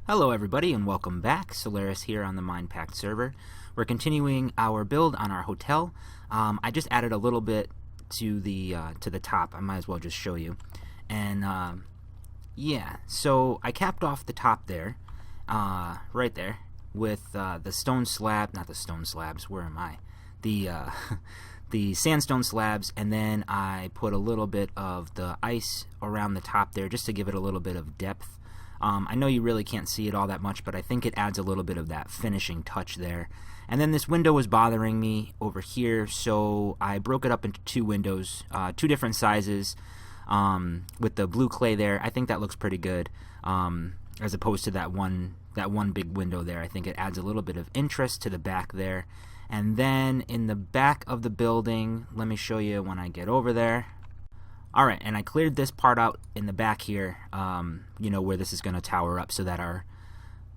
Hello everybody and welcome back. Solarais here on the Minepact server. We're continuing our build on our hotel. I just added a little bit to the top. I might as well just show you. And yeah, so I capped off the top there, right there, with the stone slab, not the stone slabs, where am I? The the sandstone slabs, and then I put a little bit of the ice around the top there just to give it a little bit of depth. I know you really can't see it all that much, but I think it adds a little bit of that finishing touch there. And then this window was bothering me over here, so I broke it up into two windows, two different sizes, with the blue clay there. I think that looks pretty good, as opposed to that one big window there. I think it adds a little bit of interest to the back there. And then in the back of the building, let me show you when I get over there. Alright, and I cleared this part out in the back here, you know, where this is going to tower up, so that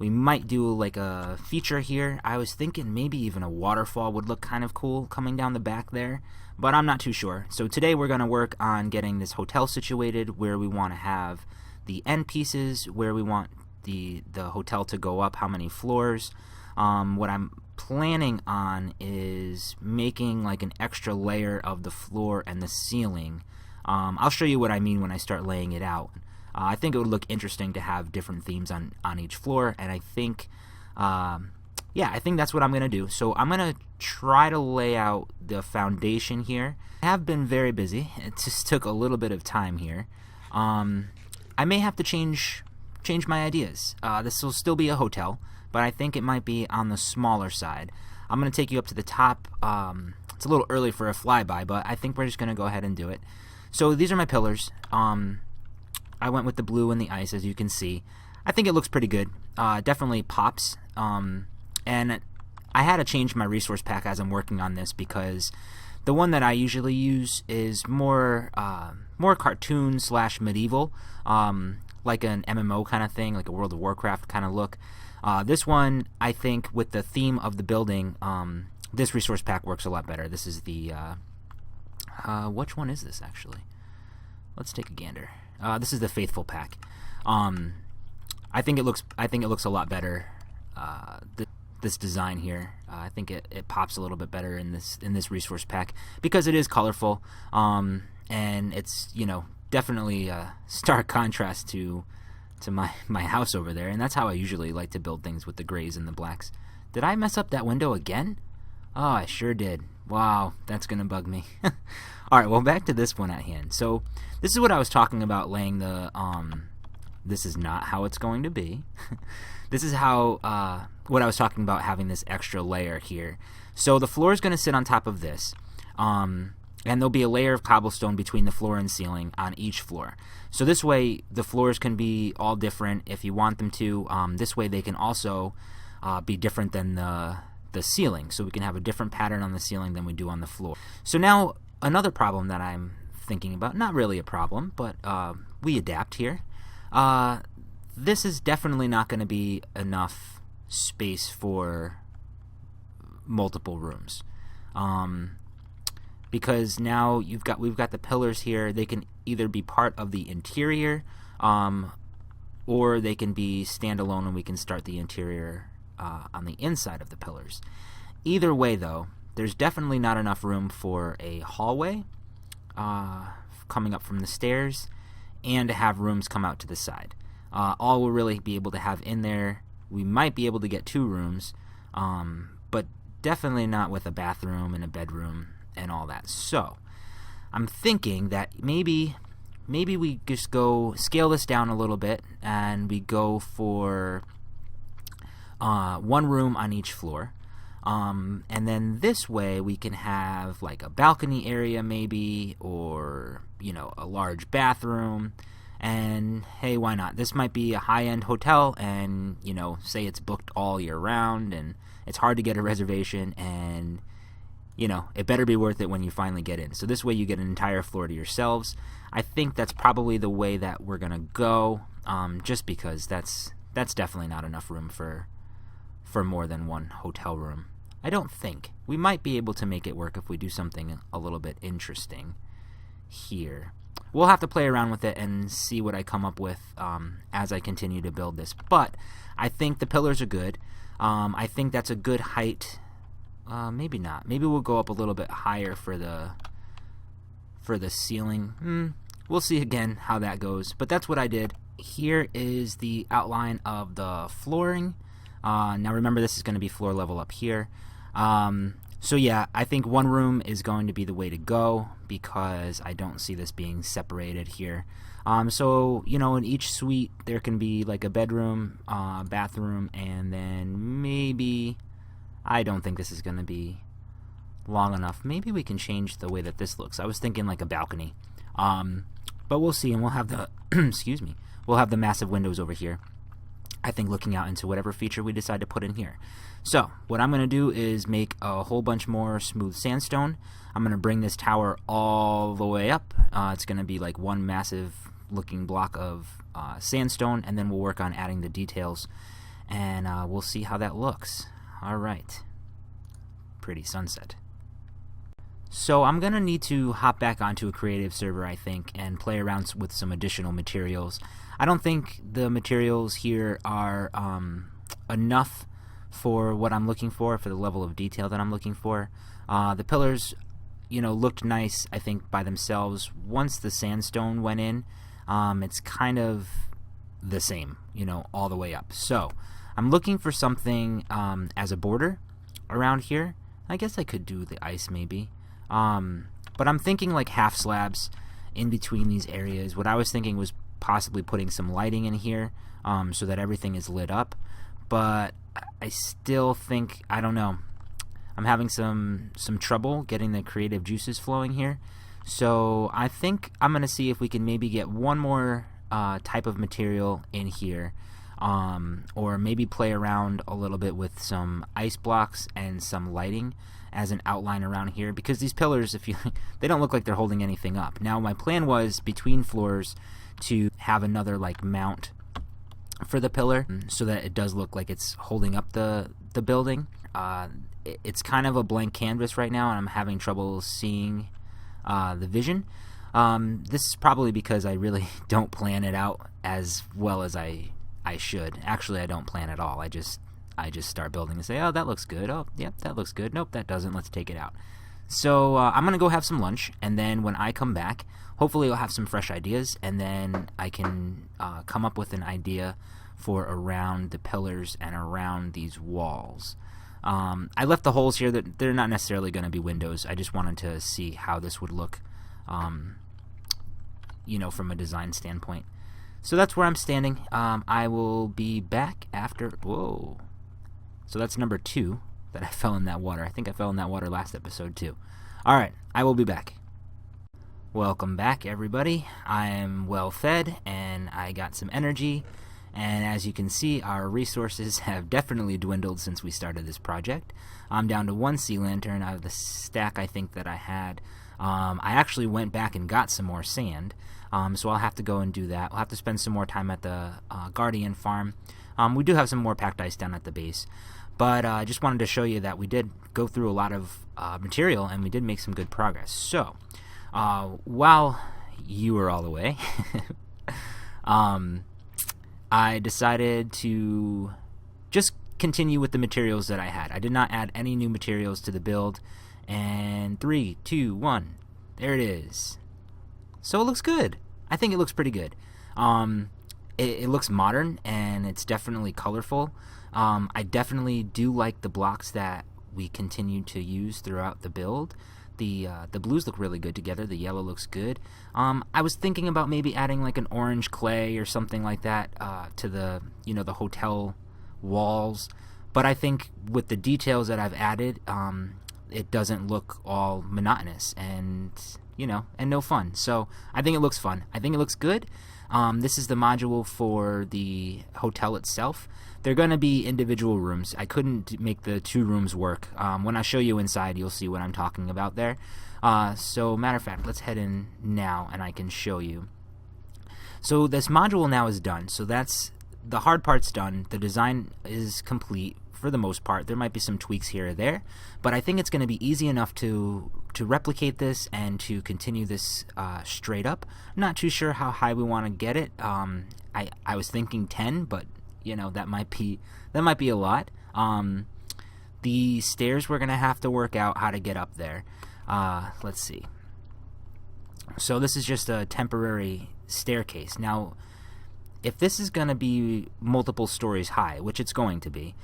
we might do like a feature here. I was thinking maybe even a waterfall would look kind of cool coming down the back there, but I'm not too sure. So today we're going to work on getting this hotel situated where we want to have the end pieces, where we want the hotel to go up, how many floors. What I'm planning on is making like an extra layer of the floor and the ceiling. I'll show you what I mean when I start laying it out. I think it would look interesting to have different themes on each floor, and I think, yeah, I think that's what I'm going to do. So I'm going to try to lay out the foundation here. I have been very busy. It just took a little bit of time here. I may have to change my ideas. This will still be a hotel, but I think it might be on the smaller side. I'm going to take you up to the top. It's a little early for a flyby, but I think we're just going to go ahead and do it. So these are my pillars. I went with the blue and the ice, as you can see. I think it looks pretty good. Definitely pops. And I had to change my resource pack as I'm working on this, because the one that I usually use is more cartoon / medieval, like an MMO kind of thing, like a World of Warcraft kind of look. This one, I think, with the theme of the building, this resource pack works a lot better. This is the which one is this actually? Let's take a gander. This is the Faithful pack. I think it looks a lot better. This design here, I think it pops a little bit better in this resource pack, because it is colorful, and it's, you know, definitely a stark contrast to my house over there. And that's how I usually like to build things, with the grays and the blacks. Did I mess up that window again? Oh, I sure did. Wow, that's going to bug me. Alright, well, back to this one at hand. So, this is what I was talking about laying the, this is not how it's going to be. This is how, what I was talking about, having this extra layer here. So, the floor is going to sit on top of this. And there'll be a layer of cobblestone between the floor and ceiling on each floor. So this way, the floors can be all different if you want them to. This way, they can also be different than the ceiling, so we can have a different pattern on the ceiling than we do on the floor. So now, another problem that I'm thinking about, not really a problem, but we adapt here. This is definitely not going to be enough space for multiple rooms, because now we've got the pillars here. They can either be part of the interior, or they can be standalone, and we can start the interior on the inside of the pillars. Either way, though, there's definitely not enough room for a hallway coming up from the stairs, and to have rooms come out to the side. All we'll really be able to have in there, we might be able to get 2 rooms, but definitely not with a bathroom and a bedroom and all that. So I'm thinking that maybe we just go scale this down a little bit, and we go for 1 room on each floor, and then this way we can have like a balcony area maybe, or, you know, a large bathroom. And hey, why not? This might be a high-end hotel, and, you know, say it's booked all year round and it's hard to get a reservation, and, you know, it better be worth it when you finally get in. So this way you get an entire floor to yourselves. I think that's probably the way that we're gonna go, just because that's definitely not enough room for more than 1 hotel room. I don't think. We might be able to make it work if we do something a little bit interesting here. we'll have to play around with it and see what I come up with as I continue to build this. But I think the pillars are good. I think that's a good height. Maybe not. Maybe we'll go up a little bit higher for the ceiling. We'll see again how that goes. But that's what I did. Here is the outline of the flooring. Now remember, this is going to be floor level up here. So yeah, I think one room is going to be the way to go because I don't see this being separated here. So, you know, in each suite there can be like a bedroom, bathroom, and then maybe, I don't think this is going to be long enough. Maybe we can change the way that this looks. I was thinking like a balcony. But we'll see, and we'll have the, excuse me, we'll have the massive windows over here, I think, looking out into whatever feature we decide to put in here. So what I'm going to do is make a whole bunch more smooth sandstone. I'm going to bring this tower all the way up. It's going to be like one massive looking block of sandstone, and then we'll work on adding the details, and we'll see how that looks. Alright. Pretty sunset. So I'm going to need to hop back onto a creative server, I think, and play around with some additional materials. I don't think the materials here are enough for what I'm looking for the level of detail that I'm looking for. The pillars, you know, looked nice, I think, by themselves. Once the sandstone went in, it's kind of the same, you know, all the way up. So I'm looking for something as a border around here. I guess I could do the ice maybe. But I'm thinking like half slabs in between these areas. What I was thinking was possibly putting some lighting in here so that everything is lit up. But I still think, I don't know, I'm having some trouble getting the creative juices flowing here. So I think I'm going to see if we can maybe get one more type of material in here. Or maybe play around a little bit with some ice blocks and some lighting as an outline around here, because these pillars, they don't look like they're holding anything up. Now my plan was between floors to have another like mount for the pillar so that it does look like it's holding up the building. It's kind of a blank canvas right now, and I'm having trouble seeing the vision. This is probably because I really don't plan it out as well as I should. Actually, I don't plan at all. I just start building and say, oh, that looks good. Oh, yep, that looks good. Nope, that doesn't. Let's take it out. So I'm going to go have some lunch, and then when I come back, hopefully I'll have some fresh ideas, and then I can come up with an idea for around the pillars and around these walls. I left the holes here. That they're not necessarily going to be windows. I just wanted to see how this would look, you know, from a design standpoint. So that's where I'm standing. I will be back after... Whoa. So that's number 2 that I fell in that water. I think I fell in that water last episode too. Alright, I will be back. Welcome back, everybody. I am well fed, and I got some energy. And as you can see, our resources have definitely dwindled since we started this project. I'm down to 1 sea lantern out of the stack I think that I had. I actually went back and got some more sand. So I'll have to go and do that. I'll have to spend some more time at the Guardian farm. We do have some more packed ice down at the base. But I just wanted to show you that we did go through a lot of material, and we did make some good progress. So while you were all away, I decided to just continue with the materials that I had. I did not add any new materials to the build. And 3, 2, 1, there it is. So it looks good. I think it looks pretty good. It looks modern, and it's definitely colorful. I definitely do like the blocks that we continue to use throughout the build. The blues look really good together. The yellow looks good. I was thinking about maybe adding like an orange clay or something like that to the the hotel walls. But I think with the details that I've added, it doesn't look all monotonous and no fun. So I think it looks fun. I think it looks good. This is the module for the hotel itself. They're going to be individual rooms. I couldn't make the 2 rooms work. When I show you inside, you'll see what I'm talking about there. So matter of fact, let's head in now and I can show you. So this module now is done. So that's the hard part's done. The design is complete for the most part. There might be some tweaks here or there, but I think it's going to be easy enough to replicate this and to continue this straight up. I'm not too sure how high we want to get it. I was thinking 10, but you know, that might be a lot. The stairs, we're going to have to work out how to get up there. Let's see. So this is just a temporary staircase. Now, if this is going to be multiple stories high, which it's going to be,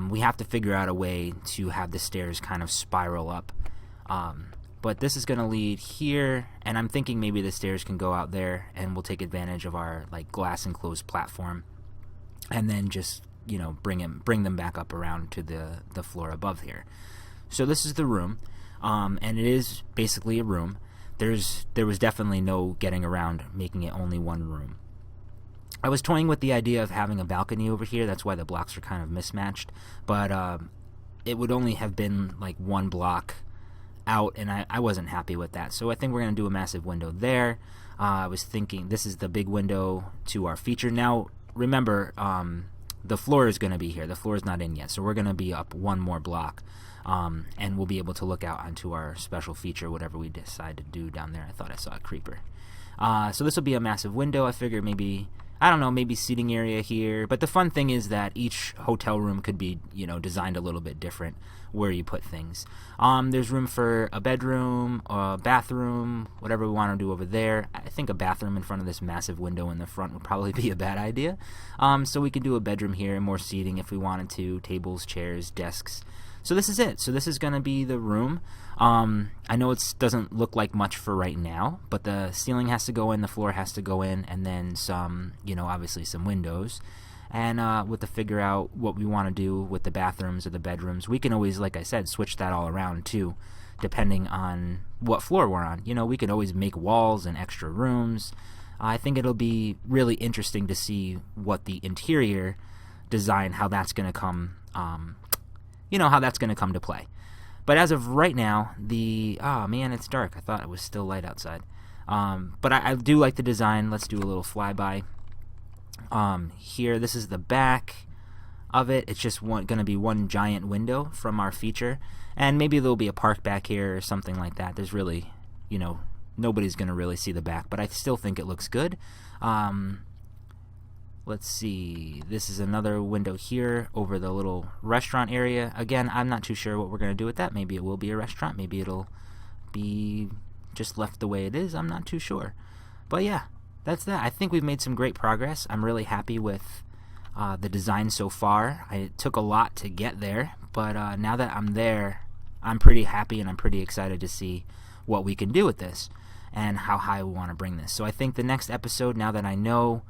we have to figure out a way to have the stairs kind of spiral up. But this is going to lead here, and I'm thinking maybe the stairs can go out there, and we'll take advantage of our like glass enclosed platform, and then just, you know, bring them back up around to the floor above here. So this is the room, and it is basically a room. There was definitely no getting around making it only one room. I was toying with the idea of having a balcony over here. That's why the blocks are kind of mismatched. But it would only have been like one block out, and I wasn't happy with that. So I think we're going to do a massive window there. I was thinking this is the big window to our feature. Now, remember, the floor is going to be here. The floor is not in yet. So we're going to be up one more block. And we'll be able to look out onto our special feature, whatever we decide to do down there. I thought I saw a creeper. So this will be a massive window. I figure maybe, I don't know, maybe seating area here. But the fun thing is that each hotel room could be, you know, designed a little bit different where you put things. There's room for a bedroom, a bathroom, whatever we want to do over there. I think a bathroom in front of this massive window in the front would probably be a bad idea. So we can do a bedroom here, more seating if we wanted to, tables, chairs, desks. So this is it. So this is going to be the room. I know it doesn't look like much for right now, but the ceiling has to go in, the floor has to go in, and then some, you know, obviously some windows. And we'll have to figure out what we want to do with the bathrooms or the bedrooms. We can always, like I said, switch that all around too, depending on what floor we're on. You know, we can always make walls and extra rooms. I think it'll be really interesting to see what the interior design, how that's going to come, how that's going to come to play. But as of right now, oh man, it's dark. I thought it was still light outside. But I do like the design. Let's do a little flyby. Here, this is the back of it. It's just going to be one giant window from our feature. And maybe there'll be a park back here or something like that. There's really, you know, nobody's going to really see the back. But I still think it looks good. Let's see, this is another window here over the little restaurant area. Again, I'm not too sure what we're going to do with that. Maybe it will be a restaurant. Maybe it'll be just left the way it is. I'm not too sure. But yeah, that's that. I think we've made some great progress. I'm really happy with the design so far. It took a lot to get there, but now that I'm there, I'm pretty happy and I'm pretty excited to see what we can do with this and how high we want to bring this. So I think the next episode, now that I know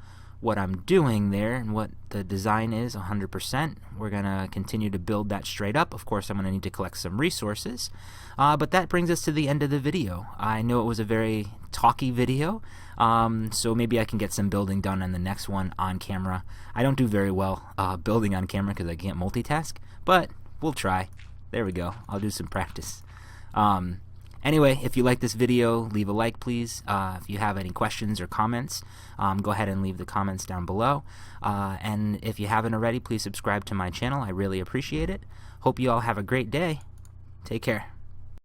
what I'm doing there and what the design is 100%, we're going to continue to build that straight up. Of course, I'm going to need to collect some resources, but that brings us to the end of the video. I know it was a very talky video, so maybe I can get some building done on the next one on camera. I don't do very well building on camera because I can't multitask, but we'll try. There we go. I'll do some practice. Anyway, if you like this video, leave a like, please. If you have any questions or comments, go ahead and leave the comments down below. And if you haven't already, please subscribe to my channel. I really appreciate it. Hope you all have a great day. Take care.